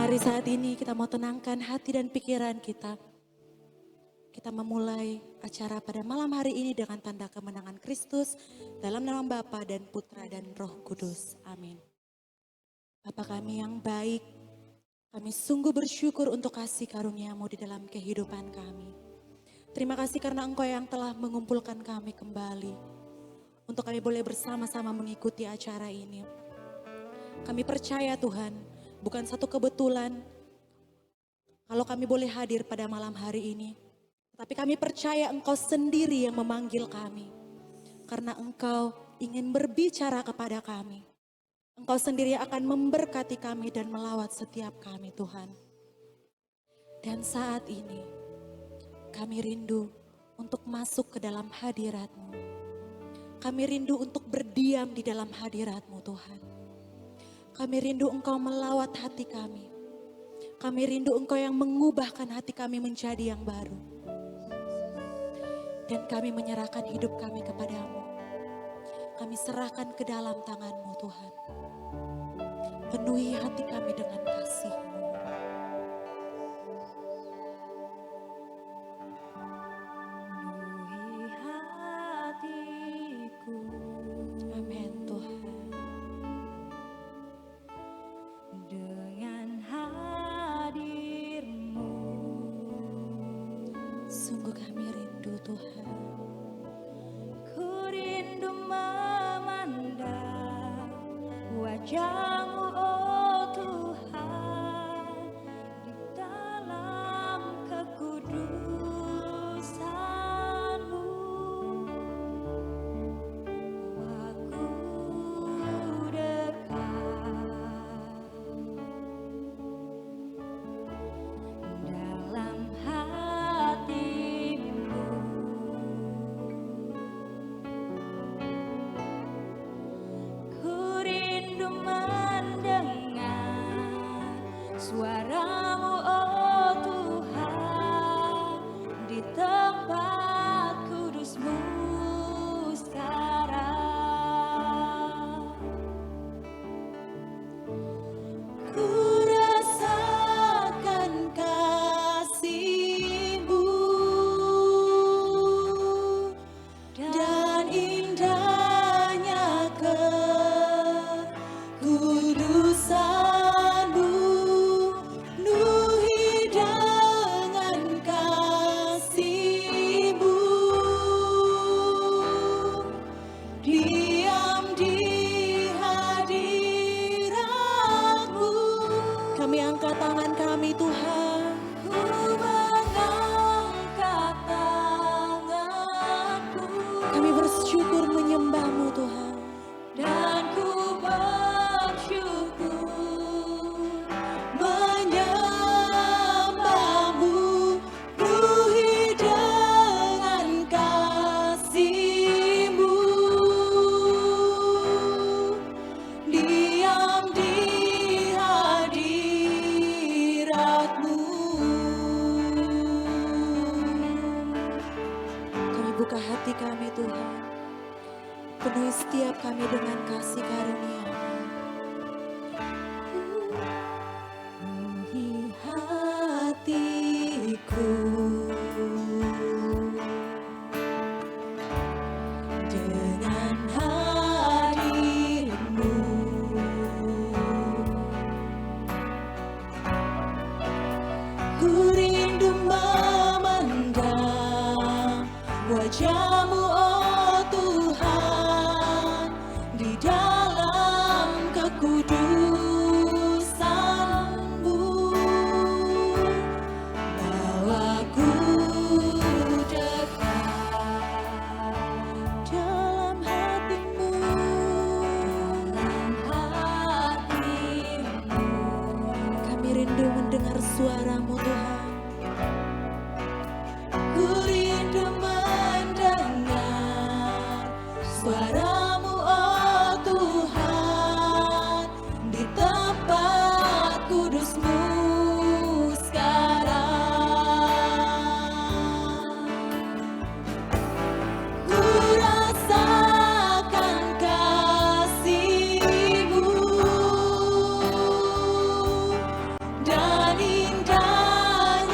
Mari saat ini kita mau tenangkan hati dan pikiran kita. Kita memulai acara pada malam hari ini dengan tanda kemenangan Kristus dalam nama Bapa dan Putra dan Roh Kudus. Amin. Bapa kami yang baik, kami sungguh bersyukur untuk kasih karunia-Mu di dalam kehidupan kami. Terima kasih karena Engkau yang telah mengumpulkan kami kembali untuk kami boleh bersama-sama mengikuti acara ini. Kami percaya Tuhan, bukan satu kebetulan kalau kami boleh hadir pada malam hari ini. Tapi kami percaya Engkau sendiri yang memanggil kami. Karena Engkau ingin berbicara kepada kami. Engkau sendiri akan memberkati kami dan melawat setiap kami Tuhan. Dan saat ini kami rindu untuk masuk ke dalam hadirat-Mu. Kami rindu untuk berdiam di dalam hadirat-Mu Tuhan. Kami rindu Engkau melawat hati kami. Kami rindu Engkau yang mengubahkan hati kami menjadi yang baru. Dan kami menyerahkan hidup kami kepadamu. Kami serahkan ke dalam tangan-Mu Tuhan. Penuhi hati kami dengan kasih-Mu. Penuhi hatiku. Amin Tuhan. Dengan hadir-Mu. Sungguh kami rindu Tuhan. Ku rindu memandang wajah-Mu, oh Tuhan, di dalam kekudusan-Mu. Aku dekat dalam hati-Mu. Ku rindu mendengar suara-Mu, oh Tuhan, di tempat kudus-Mu sekarang. Ku rasakan kasih-Mu dan indahnya kekudusan-Mu. Penuhi dengan kasih-Mu. Diam di hadirat-Mu. Kami angkat tangan kami Tuhan. Ku mengangkat tanganku Kami bersyukur menyembah-Mu Tuhan. dan ku bersyukur menyembah-Mu. Penuhi dengan kasih-Mu. Diam di hadirat-Mu. Kami buka hati kami Tuhan. Penuhi setiap kami dengan kasih karunia-Mu. Penuhi hatiku dengan hadir-Mu. Ku rindu memandang wajah-Mu, oh Tuhan, di dalam kekudusan-Mu. Bawaku dekat dalam hati-Mu. Dalam hati-Mu. Kami rindu mendengar suara-Mu Tuhan. Ku rindu mendengar suara-Mu, oh Tuhan, di tempat kudus-Mu sekarang. Ku rasakan kasih-Mu dan indahnya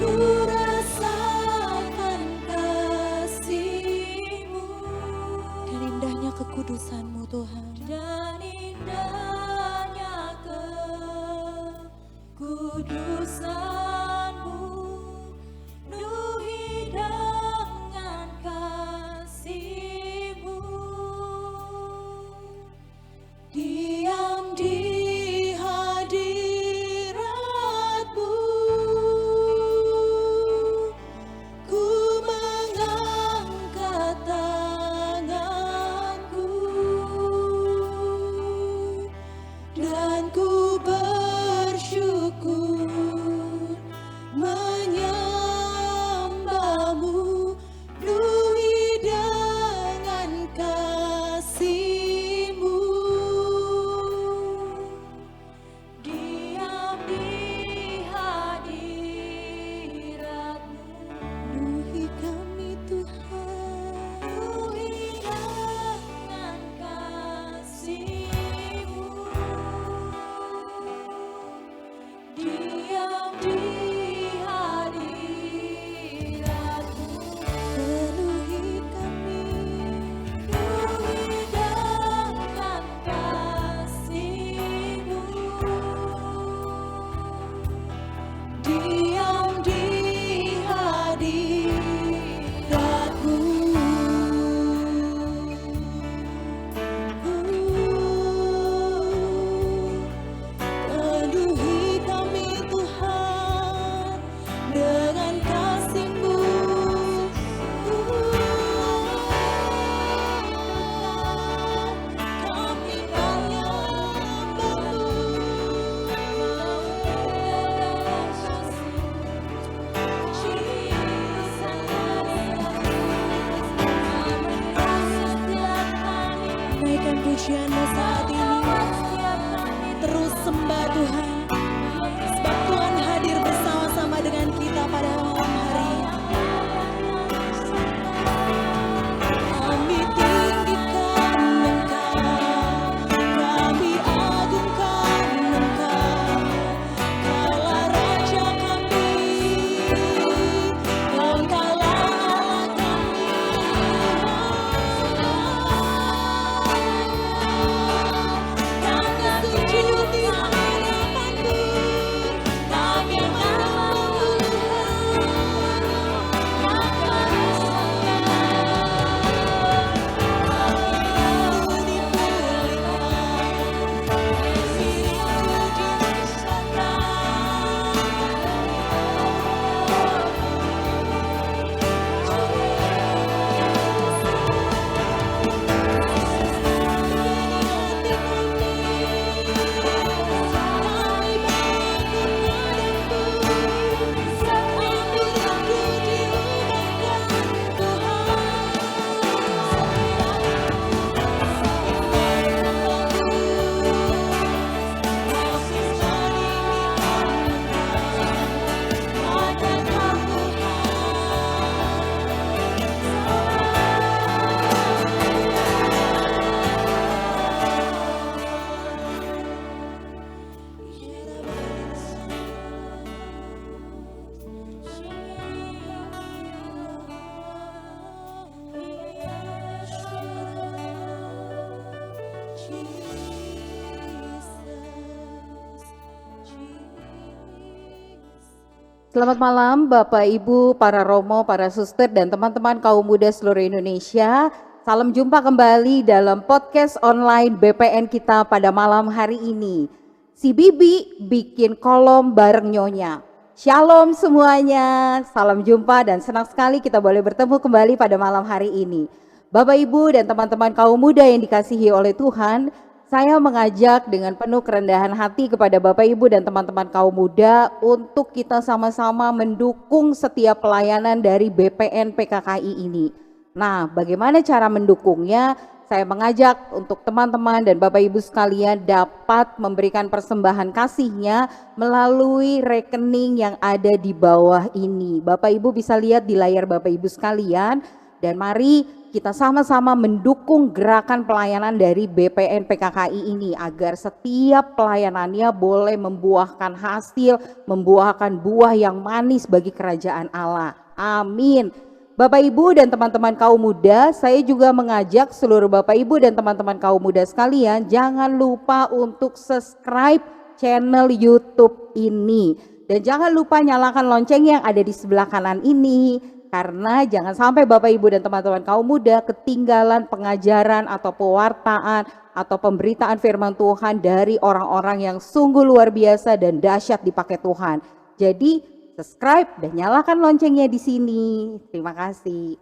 ku rasakan kasih-Mu. Dan indahnya kekudusan-Mu Tuhan. Dan indahnya kekudusan-Mu, penuhi dengan kasih-Mu. Diam di hadirat-Mu, ku mengangkat tanganku dan ku bersyukur menyembah-Mu, penuhi dengan kasih-Mu. Diam di hadirat-Mu, penuhi kami Tuhan, penuhi dengan kasih-Mu. Diam di hadirat-Mu, penuhi kami, penuhi dengan kasih-Mu. Diam di hadirat-Mu. Penuhi kami Tuhan dengan kasih-Mu. Kami Naikkan pujian-Mu saat ini. Terus sembah Tuhan. Sebab Tuhan hadir bersama-sama dengan kita pada malam hari ini. Kami tinggikan Engkau, kami agungkan Engkau, Kaulah Raja kami, Engkaulah Allah kami. Kami sujud di hadapan-Mu, kami menyembah-Mu Tuhan, Selamat malam Bapak Ibu, para Romo, para suster dan teman-teman kaum muda seluruh Indonesia. Salam jumpa kembali dalam podcast online BPN kita pada malam hari ini. Si Bibi bikin kolom bareng Nyonya. Shalom semuanya, salam jumpa dan senang sekali kita boleh bertemu kembali pada malam hari ini. Bapak Ibu dan teman-teman kaum muda yang dikasihi oleh Tuhan, saya mengajak dengan penuh kerendahan hati kepada Bapak Ibu dan teman-teman kaum muda untuk kita sama-sama mendukung setiap pelayanan dari BPN PKKI ini. Nah, bagaimana cara mendukungnya? Saya mengajak untuk teman-teman dan Bapak Ibu sekalian dapat memberikan persembahan kasihnya melalui rekening yang ada di bawah ini. Bapak Ibu bisa lihat di layar Bapak Ibu sekalian, dan mari kita sama-sama mendukung gerakan pelayanan dari BPN PKKI ini agar setiap pelayanannya boleh membuahkan hasil, membuahkan buah yang manis bagi kerajaan Allah. Amin. Bapak Ibu dan teman-teman kaum muda, saya juga mengajak seluruh Bapak Ibu dan teman-teman kaum muda sekalian, jangan lupa untuk subscribe channel YouTube ini. Dan jangan lupa nyalakan lonceng yang ada di sebelah kanan ini. Karena jangan sampai Bapak Ibu dan teman-teman kaum muda ketinggalan pengajaran atau pewartaan atau pemberitaan firman Tuhan dari orang-orang yang sungguh luar biasa dan dahsyat dipakai Tuhan. Jadi subscribe dan nyalakan loncengnya di sini. Terima kasih.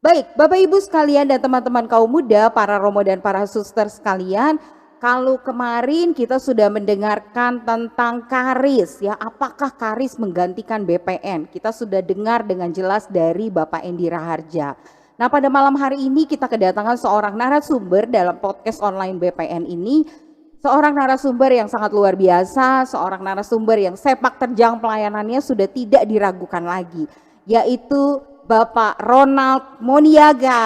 Baik, Bapak Ibu sekalian dan teman-teman kaum muda, para romo dan para suster sekalian, kalau kemarin kita sudah mendengarkan tentang karis, ya, apakah karis menggantikan BPN? Kita sudah dengar dengan jelas dari Bapak Endi Raharja. Nah, pada malam hari ini kita kedatangan seorang narasumber dalam podcast online BPN ini, seorang narasumber yang sangat luar biasa, seorang narasumber yang sepak terjang pelayanannya sudah tidak diragukan lagi, yaitu Bapak Ronald Moniaga.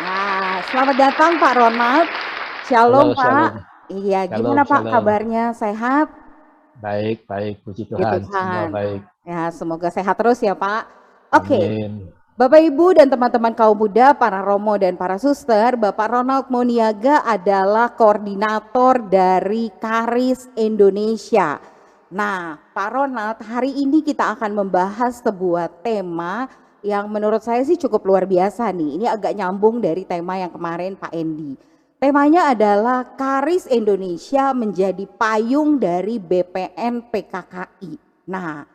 Nah, selamat datang Pak Ronald. Shalom Halo, Pak. shalom. Iya, Shalom, gimana Pak shalom. kabarnya? Sehat? Baik, baik, puji Puji Tuhan, semua Tuhan. baik. Ya, semoga sehat terus ya Pak. Oke, Amin. Bapak Ibu dan teman-teman kaum muda, para romo dan para suster, Bapak Ronald Moniaga adalah koordinator dari Karis Indonesia. Nah, Pak Ronald, hari ini kita akan membahas sebuah tema yang menurut saya sih cukup luar biasa nih. Ini agak nyambung dari tema yang kemarin Pak Endi. Temanya adalah Karis Indonesia menjadi payung dari BPN PKKI. Nah,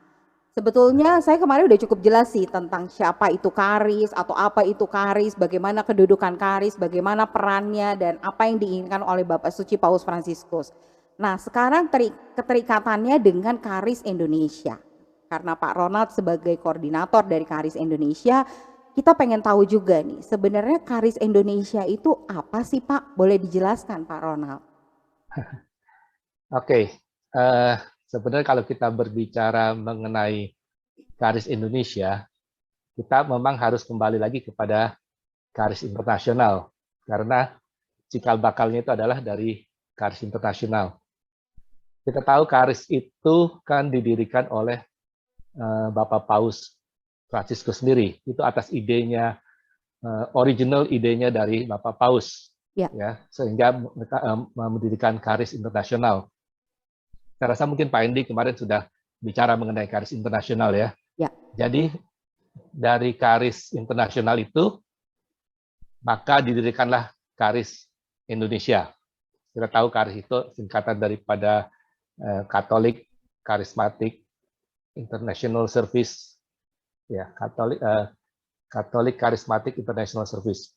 sebetulnya saya kemarin udah cukup jelas sih tentang siapa itu Karis atau apa itu Karis, bagaimana kedudukan Karis, bagaimana perannya dan apa yang diinginkan oleh Bapak Suci Paus Fransiskus. Nah, sekarang keterikatannya dengan Karis Indonesia. Karena Pak Ronald sebagai koordinator dari Karis Indonesia, kita pengen tahu juga nih, sebenarnya Karis Indonesia itu apa sih Pak? Boleh dijelaskan Pak Ronald? Oke, sebenarnya kalau kita berbicara mengenai Karis Indonesia, kita memang harus kembali lagi kepada Karis Internasional, karena cikal bakalnya itu adalah dari Karis Internasional. Kita tahu Karis itu kan didirikan oleh Bapak Paus Fransiskus sendiri, itu atas idenya, original idenya dari Bapak Paus, Ya. Sehingga mereka mendirikan Karis Internasional. Saya rasa mungkin Pak Endi kemarin sudah bicara mengenai Karis Internasional ya. Ya. Jadi dari Karis Internasional itu, maka didirikanlah Karis Indonesia. Kita tahu Karis itu singkatan daripada Katolik Karismatik International Service. Ya, Katolik Karismatik International Service.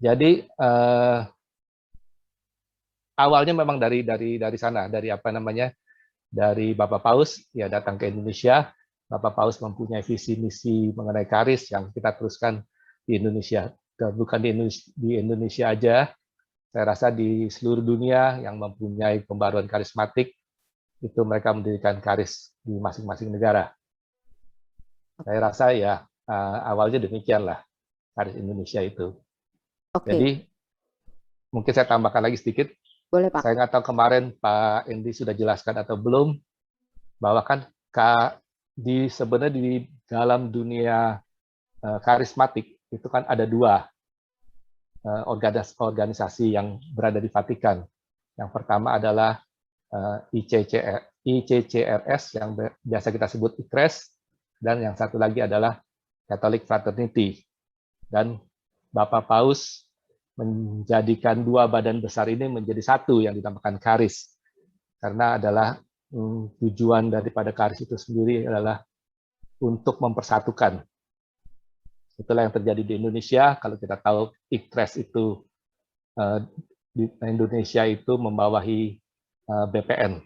Jadi awalnya memang dari sana, dari apa namanya, dari Bapak Paus ya datang ke Indonesia. Bapak Paus mempunyai visi misi mengenai Karis yang kita teruskan di Indonesia. Dan bukan di Indonesia aja, saya rasa di seluruh dunia yang mempunyai pembaruan karismatik itu mereka mendirikan Karis di masing-masing negara. Saya rasa ya awalnya demikianlah Karis Indonesia itu. Oke. Jadi mungkin saya tambahkan lagi sedikit. Boleh Pak. Saya nggak tahu kemarin Pak Endi sudah jelaskan atau belum bahwa kan sebenarnya di dalam dunia karismatik itu kan ada dua organisasi yang berada di Vatikan. Yang pertama adalah ICCRS yang biasa kita sebut ICRES. Dan yang satu lagi adalah Catholic Fraternity. Dan Bapak Paus menjadikan dua badan besar ini menjadi satu yang dinamakan Karis. Karena adalah tujuan daripada Karis itu sendiri adalah untuk mempersatukan. Itulah yang terjadi di Indonesia. Kalau kita tahu ICRES itu di Indonesia itu membawahi BPN,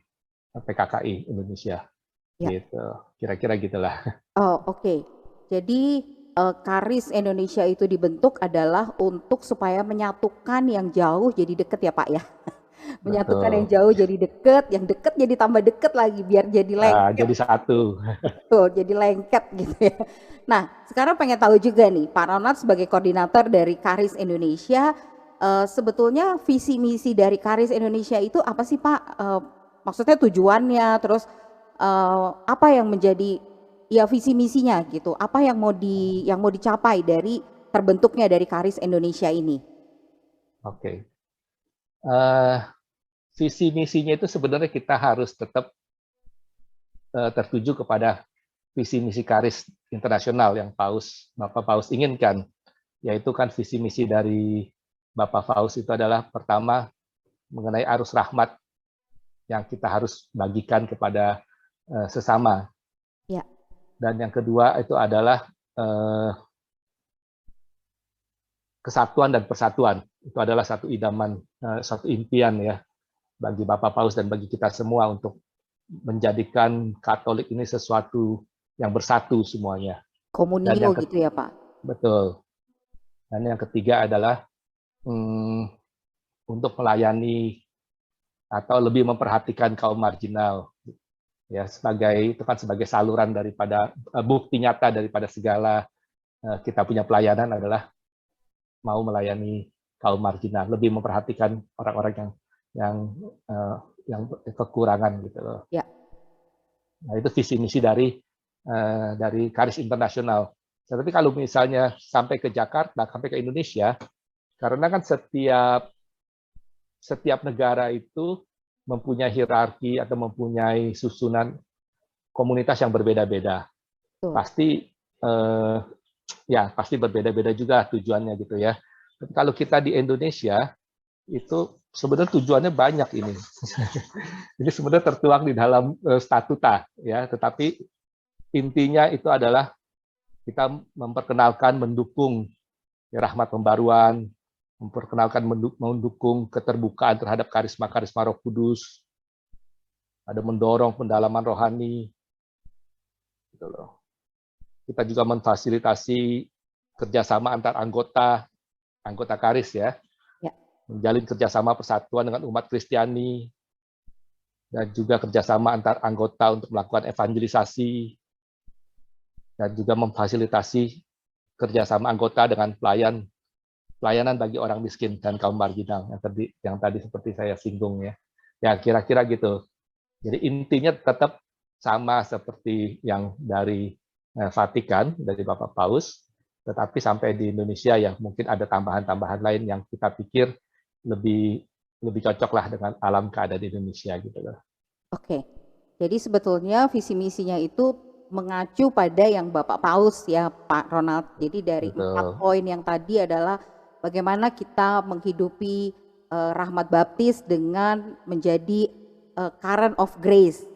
PKKI Indonesia. Ya. Gitu. Kira-kira gitulah. Oh, oke. Jadi Karis Indonesia itu dibentuk adalah untuk supaya menyatukan yang jauh jadi deket ya Pak ya. Menyatukan yang betul. jauh jadi deket, yang deket jadi tambah deket lagi biar jadi Nah, lengket. jadi satu. Betul, jadi lengket gitu ya. Nah, sekarang pengen tahu juga nih, Pak Ronald sebagai koordinator dari Karis Indonesia, sebetulnya visi misi dari Karis Indonesia itu apa sih Pak? Maksudnya tujuannya, terus apa yang menjadi ya visi misinya gitu? Apa yang mau dicapai dari terbentuknya dari Karis Indonesia ini? Oke. Eh, Visi misinya itu sebenarnya kita harus tetap tertuju kepada visi misi Karis internasional yang Bapak Paus inginkan, yaitu kan visi misi dari Bapak Paus itu adalah pertama mengenai arus rahmat yang kita harus bagikan kepada sesama. Ya, Dan yang kedua itu adalah kesatuan dan persatuan. Itu adalah satu idaman, satu impian ya bagi Bapak Paus dan bagi kita semua untuk menjadikan Katolik ini sesuatu yang bersatu semuanya. Dan komunio yang gitu ya Pak? betul. Dan yang ketiga adalah untuk melayani atau lebih memperhatikan kaum marginal, ya sebagai itu kan sebagai saluran daripada bukti nyata daripada segala kita punya pelayanan adalah mau melayani kaum marginal, lebih memperhatikan orang-orang yang yang kekurangan gitu loh. Ya. Nah, itu visi misi dari Karis Internasional. Tapi kalau misalnya sampai ke Jakarta, sampai ke Indonesia, karena kan setiap negara itu mempunyai hierarki atau mempunyai susunan komunitas yang berbeda-beda. Pasti pasti berbeda-beda juga tujuannya gitu ya. Tapi kalau kita di Indonesia itu sebenarnya tujuannya banyak ini. Ini sebenarnya tertuang di dalam statuta ya, tetapi intinya itu adalah kita memperkenalkan, mendukung ya, rahmat pembaruan, memperkenalkan, mendukung keterbukaan terhadap karisma-karisma Roh Kudus, ada mendorong pendalaman rohani, gitu loh. Kita juga memfasilitasi kerjasama antar anggota Karis ya, menjalin kerjasama persatuan dengan umat Kristiani, dan juga kerjasama antar anggota untuk melakukan evangelisasi, dan juga memfasilitasi kerjasama anggota dengan pelayanan bagi orang miskin dan kaum marginal yang tadi seperti saya singgung ya. Ya kira-kira gitu. Jadi intinya tetap sama seperti yang dari Vatikan, dari Bapak Paus, tetapi sampai di Indonesia ya mungkin ada tambahan-tambahan lain yang kita pikir lebih cocok lah dengan alam keadaan di Indonesia gitu loh. Oke, jadi sebetulnya visi misinya itu mengacu pada yang Bapak Paus ya Pak Ronald. Jadi dari 4 poin yang tadi adalah bagaimana kita menghidupi rahmat baptis dengan menjadi current of grace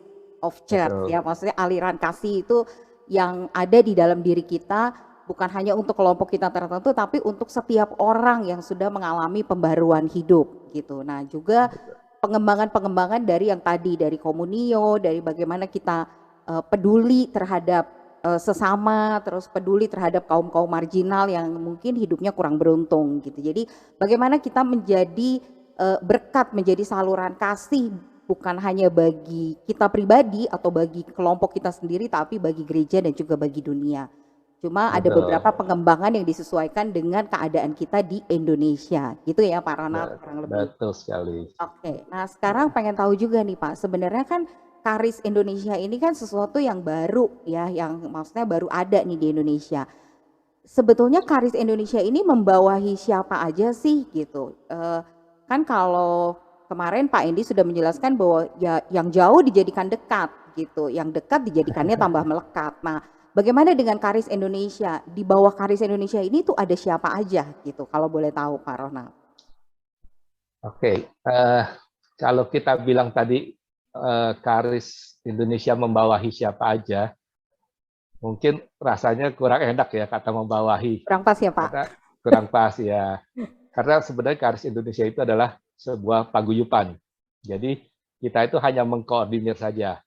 of church. Ya, maksudnya aliran kasih itu yang ada di dalam diri kita, bukan hanya untuk kelompok kita tertentu, tapi untuk setiap orang yang sudah mengalami pembaruan hidup gitu. Nah juga pengembangan dari yang tadi, dari komunio, dari bagaimana kita peduli terhadap sesama, terus peduli terhadap kaum-kaum marginal yang mungkin hidupnya kurang beruntung gitu. Jadi bagaimana kita menjadi berkat, menjadi saluran kasih bukan hanya bagi kita pribadi atau bagi kelompok kita sendiri, tapi bagi gereja dan juga bagi dunia. Cuma ada beberapa pengembangan yang disesuaikan dengan keadaan kita di Indonesia, gitu ya Pak Ronald kurang lebih. Betul sekali. Oke, nah sekarang pengen tahu juga nih Pak, sebenarnya kan Karis Indonesia ini kan sesuatu yang baru ya, yang maksudnya baru ada nih di Indonesia. Sebetulnya Karis Indonesia ini membawahi siapa aja sih gitu? Kan kalau kemarin Pak Endi sudah menjelaskan bahwa ya yang jauh dijadikan dekat gitu, yang dekat dijadikannya tambah melekat. Nah, bagaimana dengan Karis Indonesia? Di bawah Karis Indonesia ini tuh ada siapa aja gitu, kalau boleh tahu Pak Ronald? Oke, kalau kita bilang tadi Karis Indonesia membawahi siapa aja, mungkin rasanya kurang enak ya kata membawahi. Kurang pas ya Pak? Kurang pas ya. Karena sebenarnya Karis Indonesia itu adalah sebuah paguyupan. Jadi kita itu hanya mengkoordinir saja.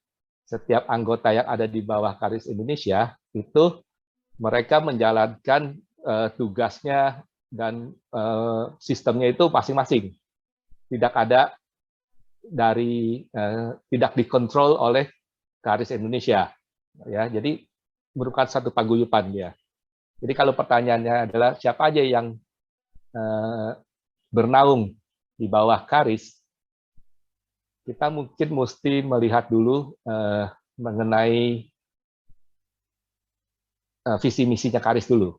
Setiap anggota yang ada di bawah Karis Indonesia itu mereka menjalankan tugasnya dan sistemnya itu masing-masing. Tidak ada tidak dikontrol oleh Karis Indonesia, ya. Jadi merupakan satu paguyuban dia. Jadi kalau pertanyaannya adalah siapa aja yang bernaung di bawah Karis, kita mungkin mesti melihat dulu mengenai visi misinya Karis dulu.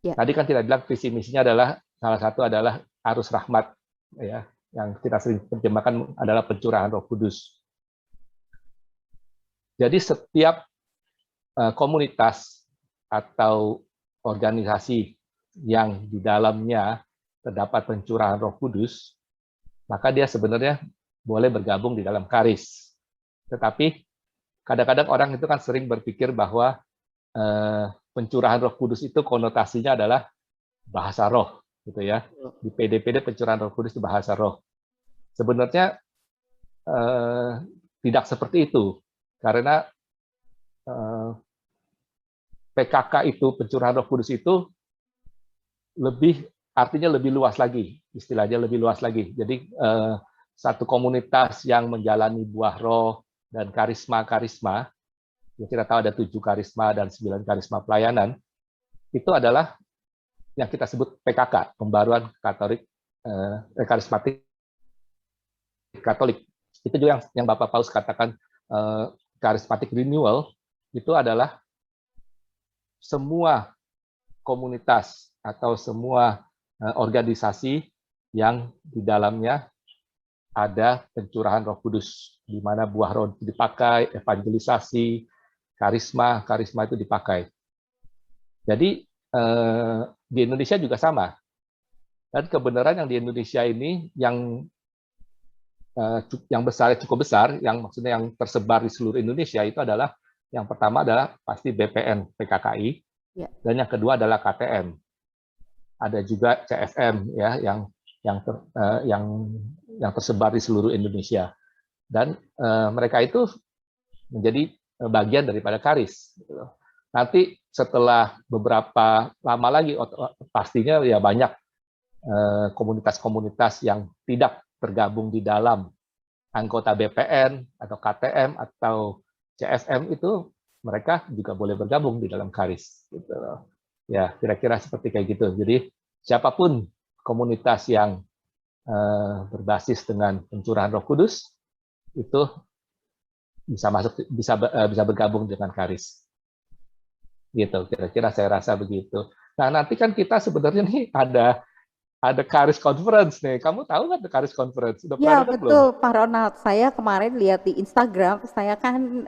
Ya. Tadi kan kita bilang visi misinya adalah salah satu adalah arus rahmat, ya, yang kita sering terjemahkan adalah pencurahan Roh Kudus. Jadi setiap komunitas atau organisasi yang di dalamnya terdapat pencurahan Roh Kudus, maka dia sebenarnya boleh bergabung di dalam Karis. Tetapi kadang-kadang orang itu kan sering berpikir bahwa pencurahan Roh Kudus itu konotasinya adalah bahasa roh, gitu ya. Di PD-PD pencurahan Roh Kudus itu bahasa roh. Sebenarnya tidak seperti itu, karena PKK itu pencurahan Roh Kudus itu artinya lebih luas lagi, istilahnya lebih luas lagi. Jadi satu komunitas yang menjalani buah roh dan karisma-karisma, ya kita tahu ada 7 karisma dan 9 karisma pelayanan, itu adalah yang kita sebut PKK, pembaruan Katolik, karismatik Katolik. Itu juga yang Bapak Paus katakan charismatic renewal, itu adalah semua komunitas atau semua organisasi yang di dalamnya ada pencurahan Roh Kudus, di mana buah roh itu dipakai, evangelisasi, karisma itu dipakai. Jadi di Indonesia juga sama. Dan kebenaran yang di Indonesia ini yang besar, cukup besar, yang maksudnya yang tersebar di seluruh Indonesia itu adalah yang pertama adalah pasti BPN PKKI, Ya. dan yang kedua adalah KTM. Ada juga CFM, ya, yang tersebar di seluruh Indonesia. Dan mereka itu menjadi bagian daripada Karis. Nanti setelah beberapa lama lagi, pastinya ya banyak komunitas-komunitas yang tidak tergabung di dalam anggota BPN atau KTM atau CFM itu, mereka juga boleh bergabung di dalam Karis. Gitu. Ya, kira-kira seperti kayak gitu. Jadi siapapun komunitas yang berbasis dengan pencurahan Roh Kudus itu bisa bergabung dengan Karis. Gitu, kira-kira saya rasa begitu. Nah, nanti kan kita sebenarnya nih ada Karis Conference nih. Kamu tahu nggak Karis Conference? Udah pernah Ya dengar belum? betul Pak Ronald. Saya kemarin lihat di Instagram, saya kan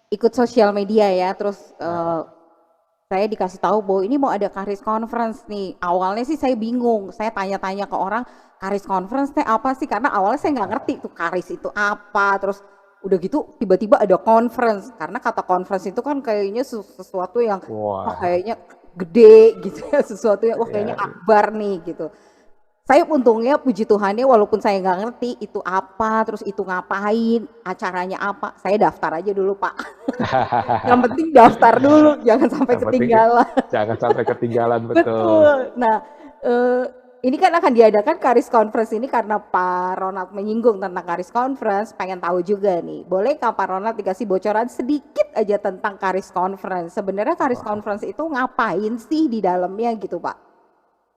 ikut sosial media ya, terus saya dikasih tahu bahwa ini mau ada Karis Conference nih. Awalnya sih saya bingung, saya tanya-tanya ke orang, Karis Conference teh apa sih? Karena awalnya saya nggak ngerti tuh Karis itu apa. Terus udah gitu tiba-tiba ada conference, karena kata conference itu kan kayaknya sesuatu yang kayaknya gede gitu ya, sesuatu yang kayaknya akbar nih gitu. Saya untungnya puji Tuhannya walaupun saya nggak ngerti itu apa, terus itu ngapain, acaranya apa, saya daftar aja dulu Pak. Yang penting daftar dulu, jangan sampai ketinggalan. Jangan sampai ketinggalan, betul. Betul. Nah, ini kan akan diadakan Karis Conference ini karena Pak Ronald menyinggung tentang Karis Conference, pengen tahu juga nih, bolehkah Pak Ronald dikasih bocoran sedikit aja tentang Karis Conference? Sebenarnya Karis Conference itu ngapain sih di dalamnya gitu Pak?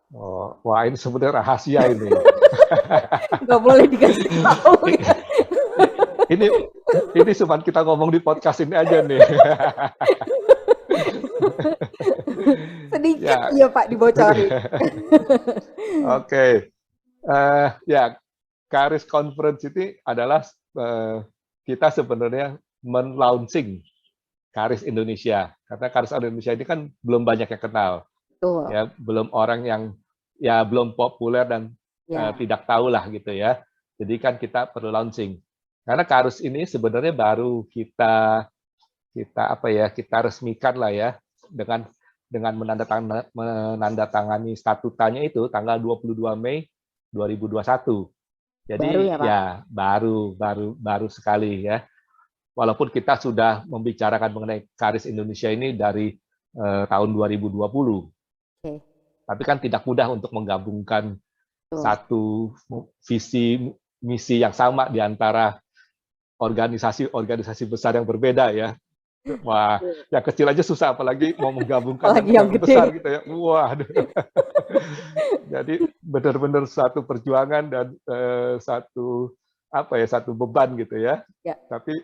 Oh, wah ini sebenarnya rahasia ini. Nggak boleh dikasih tahu ya. Ini cuma kita ngomong di podcast ini aja nih. Sedikit ya Pak dibocorin. Oke. Ya, Karis Conference ini adalah kita sebenarnya men-launching Karis Indonesia. Karena Karis Indonesia ini kan belum banyak yang kenal. Betul. Ya, belum orang yang ya belum populer dan tidak tahu lah gitu ya. Jadi kan kita perlu launching. Karena Karis ini sebenarnya baru kita resmikan lah ya dengan menandatangani statutanya itu tanggal 22 Mei 2021. Jadi baru ya, Pak? Ya baru sekali ya. Walaupun kita sudah membicarakan mengenai Karis Indonesia ini dari tahun 2020. Tapi kan tidak mudah untuk menggabungkan satu visi misi yang sama di antara organisasi-organisasi besar yang berbeda ya. Wah, yang kecil aja susah, apalagi mau menggabungkan Apalagi yang yang gede. besar gitu ya. Wah, jadi benar-benar satu perjuangan dan satu beban gitu ya. Ya. Tapi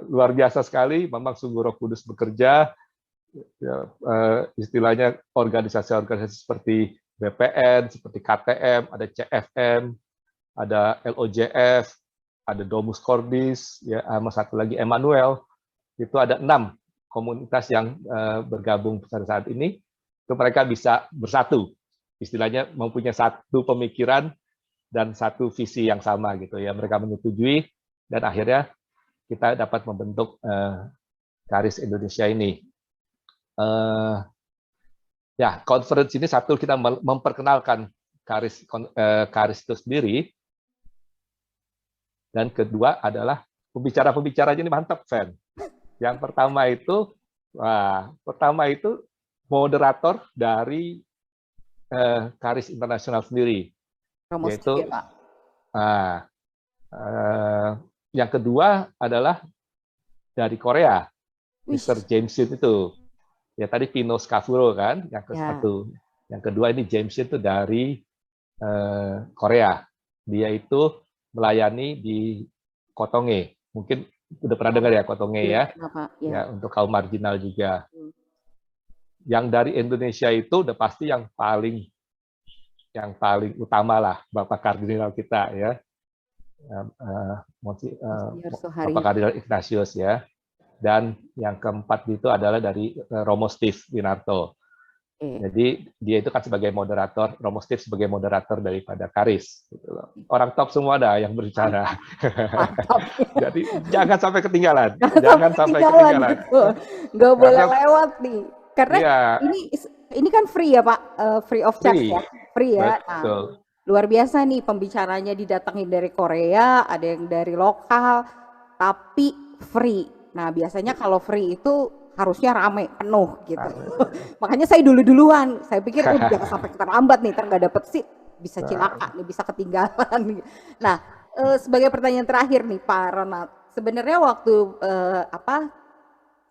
luar biasa sekali, memang sungguh Roh Kudus bekerja. Ya, istilahnya organisasi-organisasi seperti BPN, seperti KTM, ada CFM, ada LOJF, ada Domus Cordis, ya, sama satu lagi Emmanuel. Itu ada 6 komunitas yang bergabung pada saat ini. Itu mereka bisa bersatu, istilahnya mempunyai satu pemikiran dan satu visi yang sama gitu ya. Mereka menyetujui dan akhirnya kita dapat membentuk Karis Indonesia ini. Ya, conference ini satu kita memperkenalkan Karis itu sendiri, dan kedua adalah pembicara-pembicaranya ini mantap, Fan. Yang pertama itu moderator dari Karis Internasional sendiri, Romo yaitu ya, Pak. yang kedua adalah dari Korea, Wih. Mr. James Shin itu. Ya tadi Pino Scavuro kan, yang ke satu. Yang kedua ini James Shin itu dari Korea. Dia itu melayani di Kotonge. Mungkin udah pernah dengar ya Kotonge ya. Ya, untuk kaum marginal juga. Yang dari Indonesia itu udah pasti yang paling utama lah, Bapak Kardinal kita ya. Bapak Kardinal Ignatius ya. Dan yang keempat itu adalah dari Romo Steve Winarto. Jadi dia itu kan sebagai moderator, Romo Steve sebagai moderator daripada Karis. Gitu loh. Orang top semua ada yang berbicara. Jadi jangan sampai ketinggalan. Jangan sampai ketinggalan. Gitu. Nggak boleh lewat nih. Karena ya, ini kan free ya Pak, free of charge ya. Free ya. Betul. Luar biasa nih pembicaranya didatengin dari Korea, ada yang dari lokal, tapi free. Nah biasanya kalau free itu harusnya rame, penuh gitu. Makanya saya duluan. Saya pikir jangan sampai terlambat nih, ntar nggak dapet seat, bisa cilaka nih, bisa ketinggalan. Nah sebagai pertanyaan terakhir nih Pak Ronald, sebenarnya waktu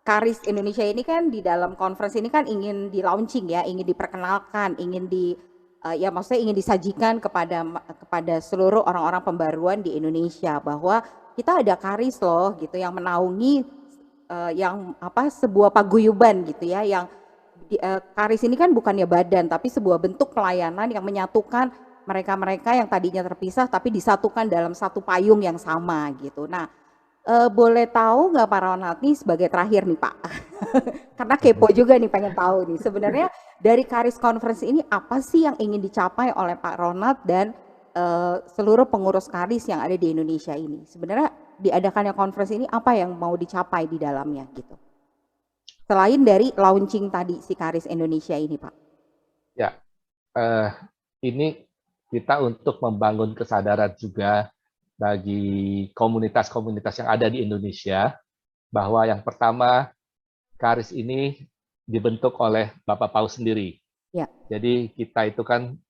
Karis Indonesia ini kan di dalam conference ini kan ingin di launching ya, ingin diperkenalkan, ingin maksudnya ingin disajikan kepada seluruh orang-orang pembaruan di Indonesia bahwa kita ada Karis loh gitu yang menaungi sebuah paguyuban gitu ya, yang Karis ini kan bukannya badan tapi sebuah bentuk pelayanan yang menyatukan mereka-mereka yang tadinya terpisah tapi disatukan dalam satu payung yang sama gitu. Nah boleh tahu nggak Pak Ronald nih sebagai terakhir nih Pak, karena kepo juga nih pengen tahu nih sebenarnya dari Karis Conference ini apa sih yang ingin dicapai oleh Pak Ronald dan seluruh pengurus Karis yang ada di Indonesia ini. Sebenarnya diadakannya conference ini apa yang mau dicapai di dalamnya gitu. Selain dari launching tadi si Karis Indonesia ini Pak. Ya, ini kita untuk membangun kesadaran juga bagi komunitas-komunitas yang ada di Indonesia bahwa yang pertama Karis ini dibentuk oleh Bapak Paus sendiri. Ya. Jadi kita itu kan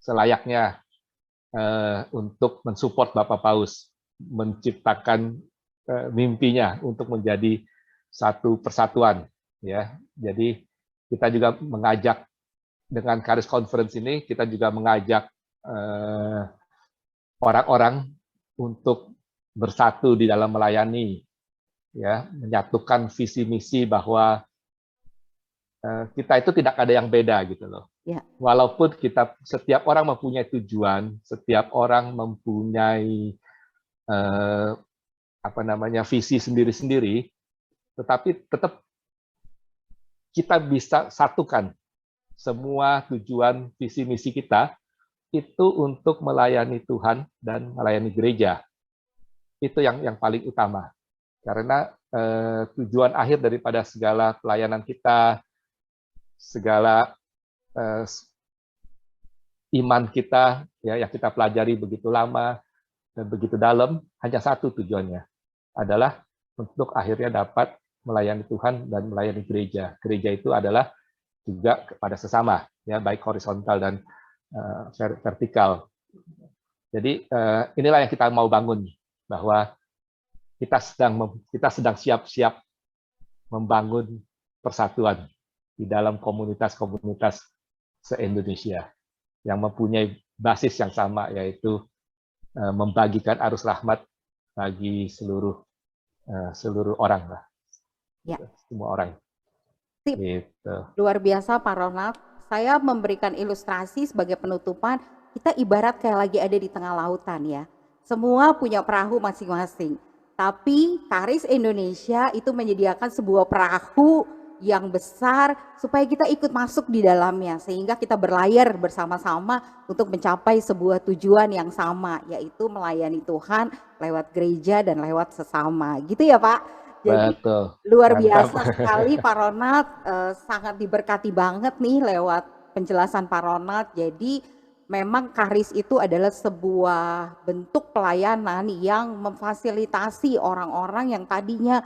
selayaknya untuk mensupport Bapak Paus, menciptakan mimpinya untuk menjadi satu persatuan. Ya, jadi kita juga mengajak dengan Karis Conference ini, kita juga mengajak orang-orang untuk bersatu di dalam melayani, ya, menyatukan visi misi bahwa kita itu tidak ada yang beda gitu loh. Ya. Walaupun setiap orang mempunyai tujuan, setiap orang mempunyai visi sendiri-sendiri, tetapi tetap kita bisa satukan semua tujuan visi misi kita itu untuk melayani Tuhan dan melayani gereja. Itu yang paling utama. Karena tujuan akhir daripada segala pelayanan kita, segala iman kita ya yang kita pelajari begitu lama dan begitu dalam, hanya satu tujuannya, adalah untuk akhirnya dapat melayani Tuhan dan melayani gereja. Gereja itu adalah juga kepada sesama, ya, baik horizontal dan vertikal. Jadi inilah yang kita mau bangun, bahwa kita sedang siap-siap membangun persatuan di dalam komunitas-komunitas se-Indonesia yang mempunyai basis yang sama, yaitu membagikan arus rahmat bagi seluruh orang lah, Ya. semua orang. Sip. Gitu. Luar biasa Pak Ronald. Saya memberikan ilustrasi sebagai penutupan, kita ibarat kayak lagi ada di tengah lautan ya. Semua punya perahu masing-masing. Tapi Karis Indonesia itu menyediakan sebuah perahu yang besar supaya kita ikut masuk di dalamnya. Sehingga kita berlayar bersama-sama untuk mencapai sebuah tujuan yang sama, yaitu melayani Tuhan lewat gereja dan lewat sesama. Gitu ya Pak? Jadi Betul. luar Mantap. biasa sekali Pak Ronald, sangat diberkati banget nih lewat penjelasan Pak Ronald. Jadi memang Karis itu adalah sebuah bentuk pelayanan yang memfasilitasi orang-orang yang tadinya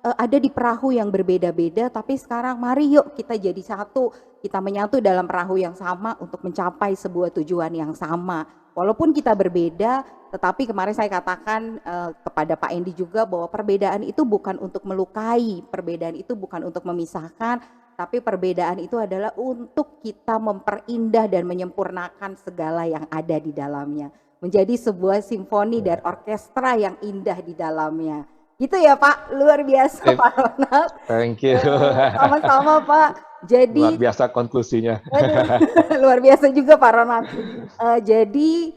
ada di perahu yang berbeda-beda, tapi sekarang mari yuk kita jadi satu, kita menyatu dalam perahu yang sama untuk mencapai sebuah tujuan yang sama. Walaupun kita berbeda, tetapi kemarin saya katakan kepada Pak Endi juga bahwa perbedaan itu bukan untuk melukai, perbedaan itu bukan untuk memisahkan, tapi perbedaan itu adalah untuk kita memperindah dan menyempurnakan segala yang ada di dalamnya. Menjadi sebuah simfoni dan orkestra yang indah di dalamnya. Gitu ya Pak, luar biasa Pak Ronald. Thank you. Sama-sama Pak. Jadi Luar biasa konklusinya. luar biasa juga Pak Ronald. Jadi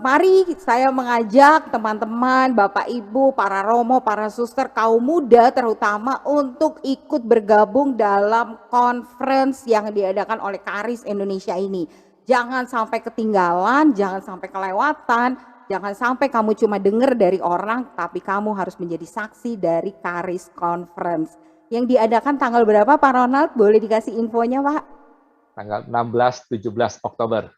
mari saya mengajak teman-teman, Bapak Ibu, para romo, para suster, kaum muda terutama untuk ikut bergabung dalam conference yang diadakan oleh Karis Indonesia ini. Jangan sampai ketinggalan, jangan sampai kelewatan, jangan sampai kamu cuma dengar dari orang, tapi kamu harus menjadi saksi dari Karis Conference. Yang diadakan tanggal berapa Pak Ronald? Boleh dikasih infonya Pak? Tanggal 16-17 Oktober.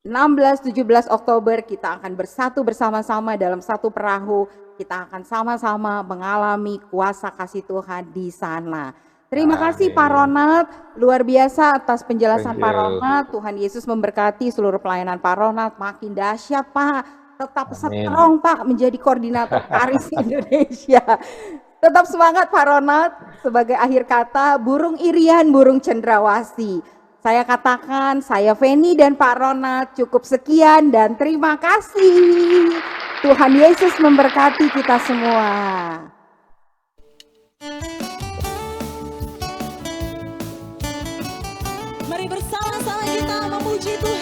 16-17 Oktober kita akan bersatu bersama-sama dalam satu perahu. Kita akan sama-sama mengalami kuasa kasih Tuhan di sana. Terima kasih Pak Ronald, luar biasa atas penjelasan Pak Ronald. Tuhan Yesus memberkati seluruh pelayanan Pak Ronald, makin dahsyat Pak. Tetap strong Pak menjadi koordinator Karis Indonesia. Tetap semangat Pak Ronald. Sebagai akhir kata, burung irian, burung cendrawasih. Saya katakan, saya Feni dan Pak Ronald cukup sekian dan terima kasih. Tuhan Yesus memberkati kita semua. Mari bersama-sama kita memuji Tuhan.